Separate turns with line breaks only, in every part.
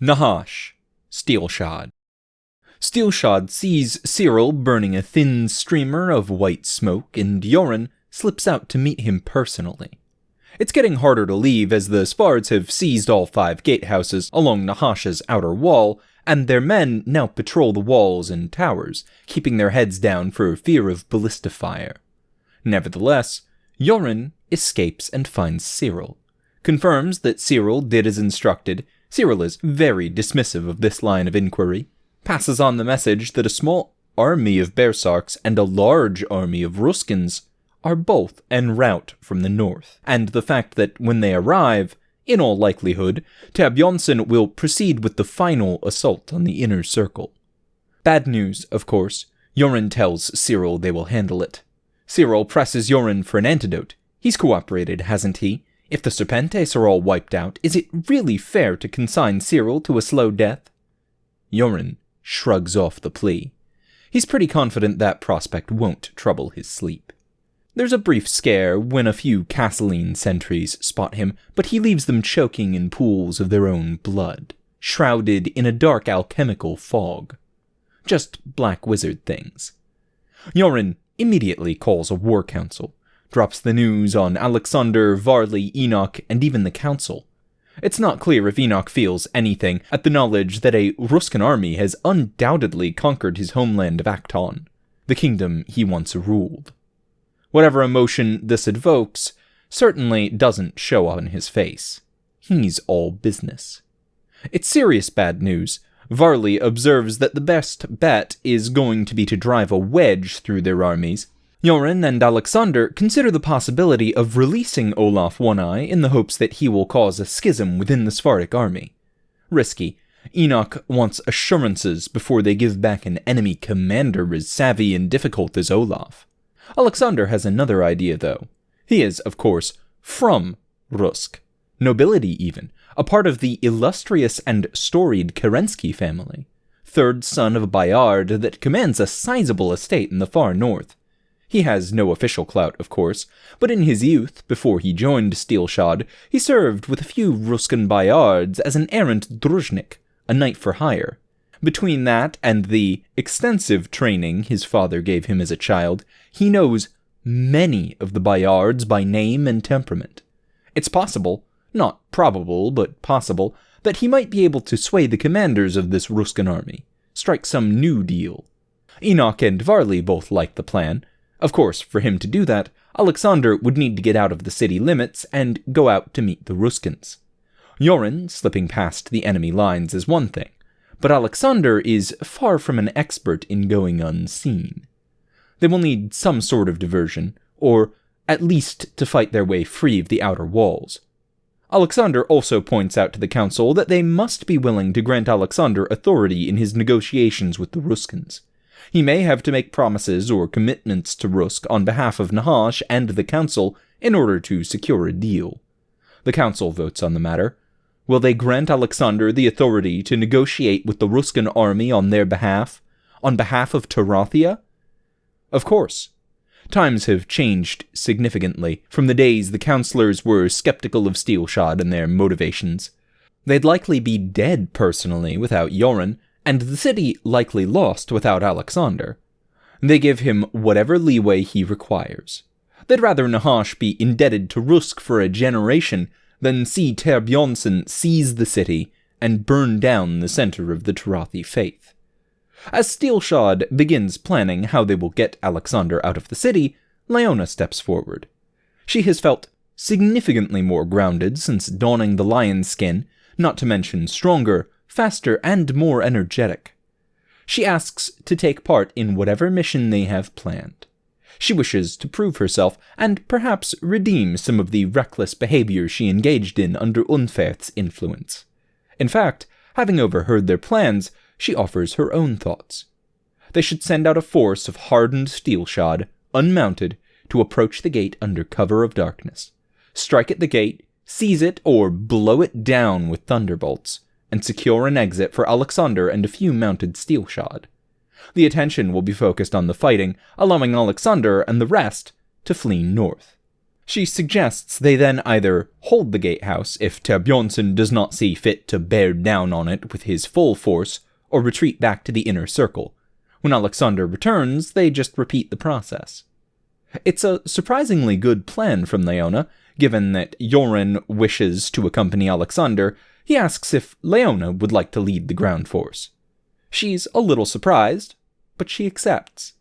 Nahash, Steelshod. Steelshod sees Cyril burning a thin streamer of white smoke, and Yoren slips out to meet him personally. It's getting harder to leave as the Svards have seized all 5 gatehouses along Nahash's outer wall, and their men now patrol the walls and towers, keeping their heads down for fear of ballista fire. Nevertheless, Yoren escapes and finds Cyril. Confirms that Cyril did as instructed. Cyril is very dismissive of this line of inquiry. Passes on the message that a small army of Bersarks and a large army of Ruskins are both en route from the north, and the fact that when they arrive, in all likelihood, Tab will proceed with the final assault on the inner circle. Bad news, of course. Yoren tells Cyril they will handle it. Cyril presses Yoren for an antidote. He's cooperated, hasn't he? If the Serpentes are all wiped out, is it really fair to consign Cyril to a slow death? Yoren shrugs off the plea. He's pretty confident that prospect won't trouble his sleep. There's a brief scare when a few Castelline sentries spot him, but he leaves them choking in pools of their own blood, shrouded in a dark alchemical fog. Just black wizard things. Yoren immediately calls a war council, drops the news on Alexander, Varley, Enoch, and even the council. It's not clear if Enoch feels anything at the knowledge that a Ruskan army has undoubtedly conquered his homeland of Acton, the kingdom he once ruled. Whatever emotion this evokes certainly doesn't show on his face. He's all business. It's serious bad news. Varley observes that the best bet is going to be to drive a wedge through their armies. Yoren and Alexander consider the possibility of releasing Olaf One-Eye in the hopes that he will cause a schism within the Svardic army. Risky. Enoch wants assurances before they give back an enemy commander as savvy and difficult as Olaf. Alexander has another idea, though. He is, of course, from Rusk. Nobility, even. A part of the illustrious and storied Kerensky family. 3rd son of a Bayard that commands a sizable estate in the far north. He has no official clout, of course, but in his youth, before he joined Steelshod, he served with a few Ruskan Bayards as an errant druzhnik, a knight for hire. Between that and the extensive training his father gave him as a child, he knows many of the Bayards by name and temperament. It's possible, not probable, but possible, that he might be able to sway the commanders of this Ruskan army, strike some new deal. Enoch and Varley both like the plan. Of course, for him to do that, Alexander would need to get out of the city limits and go out to meet the Ruskins. Yoren slipping past the enemy lines is one thing, but Alexander is far from an expert in going unseen. They will need some sort of diversion, or at least to fight their way free of the outer walls. Alexander also points out to the council that they must be willing to grant Alexander authority in his negotiations with the Ruskins. He may have to make promises or commitments to Rusk on behalf of Nahash and the council in order to secure a deal. The council votes on the matter. Will they grant Alexander the authority to negotiate with the Ruskan army on their behalf? On behalf of Tarathia? Of course. Times have changed significantly from the days the councillors were skeptical of Steelshod and their motivations. They'd likely be dead personally without Yoren, and the city likely lost without Alexander. They give him whatever leeway he requires. They'd rather Nahash be indebted to Rusk for a generation than see Terbjornsson seize the city and burn down the center of the Tarathi faith. As Steelshod begins planning how they will get Alexander out of the city, Leona steps forward. She has felt significantly more grounded since donning the lion's skin, not to mention stronger, faster, and more energetic. She asks to take part in whatever mission they have planned. She wishes to prove herself and perhaps redeem some of the reckless behavior she engaged in under Unferth's influence. In fact, having overheard their plans, she offers her own thoughts. They should send out a force of hardened Steelshod, unmounted, to approach the gate under cover of darkness, strike at the gate, seize it, or blow it down with thunderbolts, and secure an exit for Alexander and a few mounted Steelshod. The attention will be focused on the fighting, allowing Alexander and the rest to flee north. She suggests they then either hold the gatehouse if Terbjornsson does not see fit to bear down on it with his full force, or retreat back to the inner circle. When Alexander returns, they just repeat the process. It's a surprisingly good plan from Leona. Given that Joran wishes to accompany Alexander, he asks if Leona would like to lead the ground force. She's a little surprised, but she accepts.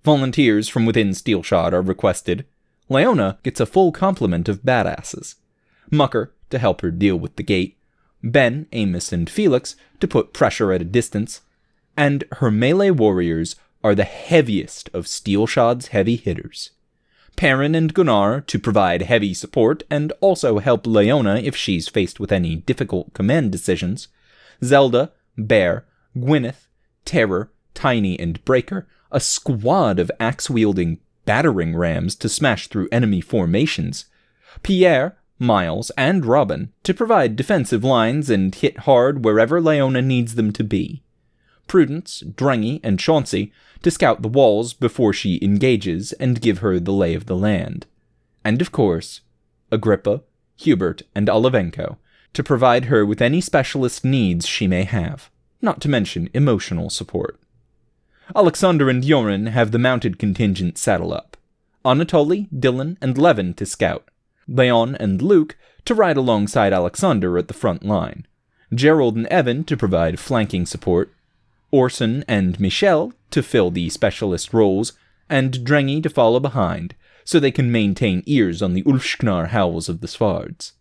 Volunteers from within Steelshod are requested. Leona gets a full complement of badasses. Mucker to help her deal with the gate, Ben, Amos, and Felix to put pressure at a distance, and her melee warriors are the heaviest of Steelshod's heavy hitters. Perrin and Gunnar to provide heavy support and also help Leona if she's faced with any difficult command decisions. Zelda, Bear, Gwyneth, Terror, Tiny, and Breaker, a squad of axe-wielding battering rams to smash through enemy formations. Pierre, Miles, and Robin to provide defensive lines and hit hard wherever Leona needs them to be. Prudence, Drengy, and Chauncey to scout the walls before she engages and give her the lay of the land. And of course, Agrippa, Hubert, and Olivenko to provide her with any specialist needs she may have, not to mention emotional support. Alexander and Joran have the mounted contingent saddle up. Anatoly, Dylan, and Levin to scout. Leon and Luke to ride alongside Alexander at the front line. Gerald and Evan to provide flanking support. Orson and Michelle to fill the specialist roles, and Drengy to follow behind, so they can maintain ears on the Ulfsknar howls of the Svards.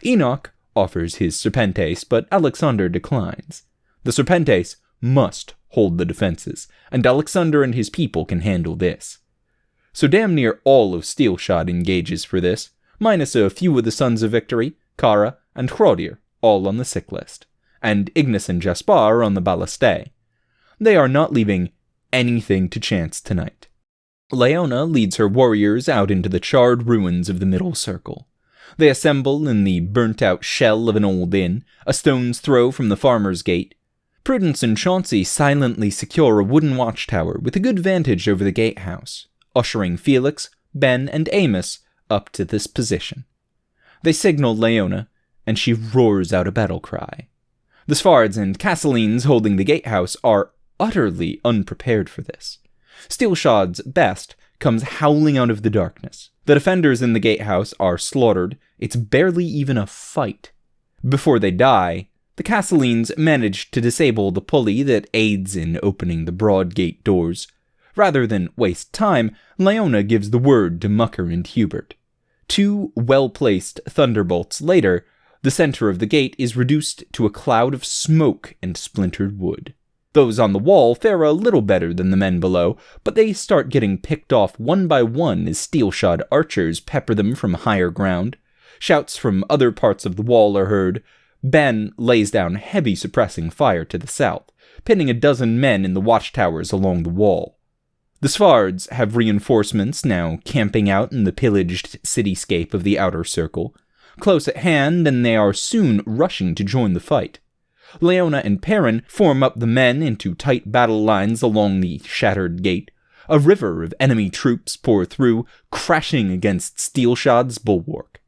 Enoch offers his Serpentes, but Alexander declines. The Serpentes must hold the defenses, and Alexander and his people can handle this. So damn near all of Steelshod engages for this, minus a few of the Sons of Victory, Kara, and Hrodir, all on the sick list, and Ignis and Jaspar on the Balliste. They are not leaving anything to chance tonight. Leona leads her warriors out into the charred ruins of the middle circle. They assemble in the burnt-out shell of an old inn, a stone's throw from the farmer's gate. Prudence and Chauncey silently secure a wooden watchtower with a good vantage over the gatehouse, ushering Felix, Ben, and Amos up to this position. They signal Leona, and she roars out a battle cry. The Svards and Casselines holding the gatehouse are utterly unprepared for this. Steelshod's best comes howling out of the darkness. The defenders in the gatehouse are slaughtered. It's barely even a fight. Before they die, the Casselines manage to disable the pulley that aids in opening the broad gate doors. Rather than waste time, Leona gives the word to Mucker and Hubert. 2 well-placed thunderbolts later, the center of the gate is reduced to a cloud of smoke and splintered wood. Those on the wall fare a little better than the men below, but they start getting picked off one by one as Steelshod archers pepper them from higher ground. Shouts from other parts of the wall are heard. Ben lays down heavy suppressing fire to the south, pinning a dozen men in the watchtowers along the wall. The Svards have reinforcements now camping out in the pillaged cityscape of the outer circle, close at hand, and they are soon rushing to join the fight. Leona and Perrin form up the men into tight battle lines along the shattered gate. A river of enemy troops pour through, crashing against Steelshod's bulwark.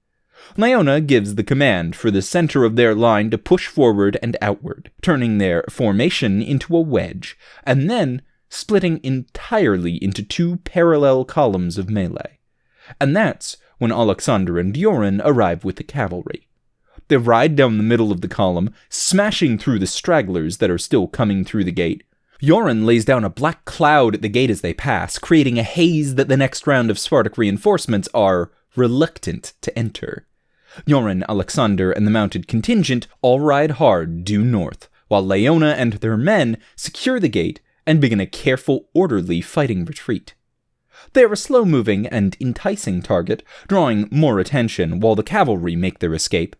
Leona gives the command for the center of their line to push forward and outward, turning their formation into a wedge, and then splitting entirely into 2 parallel columns of melee. And that's when Alexander and Joran arrive with the cavalry. They ride down the middle of the column, smashing through the stragglers that are still coming through the gate. Joran lays down a black cloud at the gate as they pass, creating a haze that the next round of Spartak reinforcements are reluctant to enter. Joran, Alexander, and the mounted contingent all ride hard due north, while Leona and their men secure the gate and begin a careful, orderly fighting retreat. They are a slow-moving and enticing target, drawing more attention while the cavalry make their escape.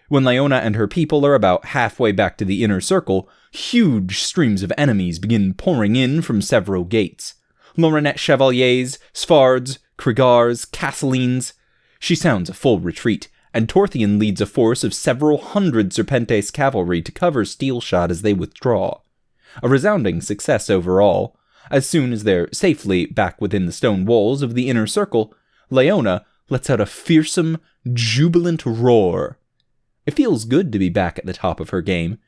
When Leona and her people are about halfway back to the inner circle, huge streams of enemies begin pouring in from several gates. Lornette Chevaliers, Svards, Kriegars, Casselines. She sounds a full retreat, and Torthian leads a force of several hundred Serpentes cavalry to cover Steelshod as they withdraw. A resounding success overall. As soon as they're safely back within the stone walls of the inner circle, Leona lets out a fearsome, jubilant roar. It feels good to be back at the top of her game.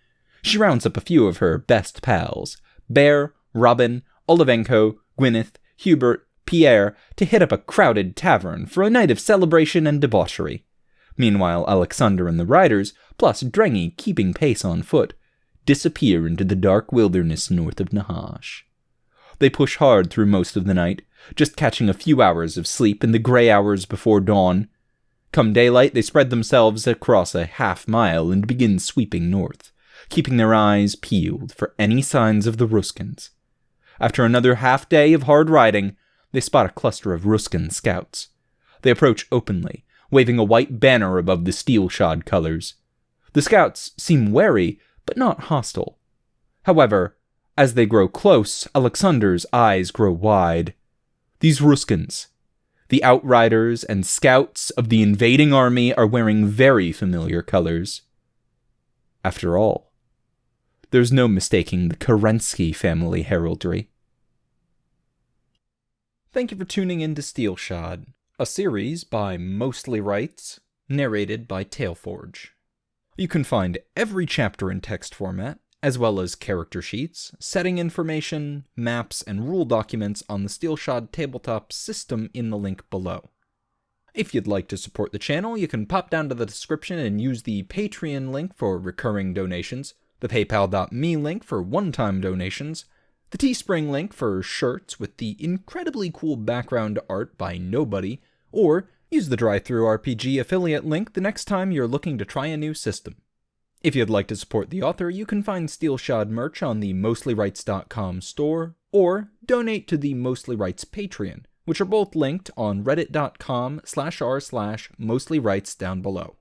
She rounds up a few of her best pals, Bear, Robin, Olivenko, Gwyneth, Hubert, Pierre, to hit up a crowded tavern for a night of celebration and debauchery. Meanwhile, Alexander and the riders, plus Drengi keeping pace on foot, disappear into the dark wilderness north of Nahash. They push hard through most of the night, just catching a few hours of sleep in the gray hours before dawn. Come daylight, they spread themselves across a half-mile and begin sweeping north, keeping their eyes peeled for any signs of the Ruskins. After another half-day of hard riding, they spot a cluster of Ruskin scouts. They approach openly, waving a white banner above the Steelshod colors. The scouts seem wary, but not hostile. However, as they grow close, Alexander's eyes grow wide. These Ruskins, the outriders and scouts of the invading army, are wearing very familiar colors. After all, there's no mistaking the Kerensky family heraldry. Thank you for tuning in to Steelshod, a series by Mostly Rights, narrated by Tailforge. You can find every chapter in text format, as well as character sheets, setting information, maps, and rule documents on the Steelshod tabletop system in the link below. If you'd like to support the channel, you can pop down to the description and use the Patreon link for recurring donations, the PayPal.me link for one-time donations, the Teespring link for shirts with the incredibly cool background art by Nobody, or use the DriveThruRPG affiliate link the next time you're looking to try a new system. If you'd like to support the author, you can find Steelshod merch on the MostlyRights.com store, or donate to the Mostly Rights Patreon, which are both linked on reddit.com/r/mostlyrights down below.